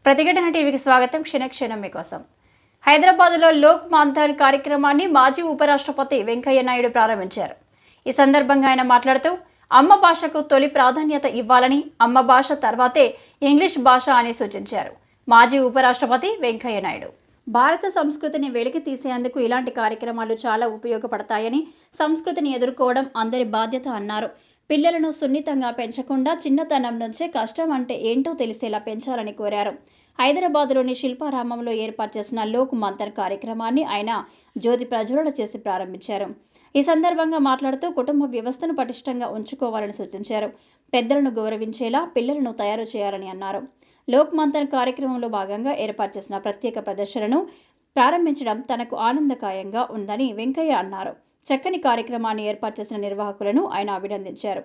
ప్రతిఘటన టీవీకి స్వాగతం. క్షణక్షణం మీకోసం. హైదరాబాద్లో లోక్ మాన్థన్ కార్యక్రమాన్ని మాజీ ఉపరాష్ట్రపతి వెంకయ్య నాయుడు ప్రారంభించారు. ఈ సందర్భంగా ఆయన మాట్లాడుతూ అమ్మ భాషకు తొలి ప్రాధాన్యత ఇవ్వాలని, అమ్మ భాష తర్వాతే ఇంగ్లీష్ భాష అని సూచించారు మాజీ ఉపరాష్ట్రపతి వెంకయ్య నాయుడు. భారత సంస్కృతిని వెలికి తీసేందుకు ఇలాంటి కార్యక్రమాలు చాలా ఉపయోగపడతాయని, సంస్కృతిని ఎదుర్కోవడం అందరి బాధ్యత అన్నారు. పిల్లలను సున్నితంగా పెంచకుండా చిన్నతనం నుంచే కష్టం అంటే ఏంటో తెలిసేలా పెంచాలని కోరారు. హైదరాబాద్లోని శిల్పారామంలో ఏర్పాటు చేసిన లోక్ మంథన్ కార్యక్రమాన్ని ఆయన జ్యోతి ప్రజ్వలన చేసి ప్రారంభించారు. ఈ సందర్భంగా మాట్లాడుతూ కుటుంబ వ్యవస్థను పటిష్టంగా ఉంచుకోవాలని సూచించారు. పెద్దలను గౌరవించేలా పిల్లలను తయారు చేయాలని అన్నారు. లోక్ మంథన్ కార్యక్రమంలో భాగంగా ఏర్పాటు చేసిన ప్రత్యేక ప్రదర్శనను ప్రారంభించడం తనకు ఆనందదాయకంగా ఉందని వెంకయ్య అన్నారు. చక్కని కార్యక్రమాన్ని ఏర్పాటు చేసిన నిర్వాహకులను ఆయన అభినందించారు.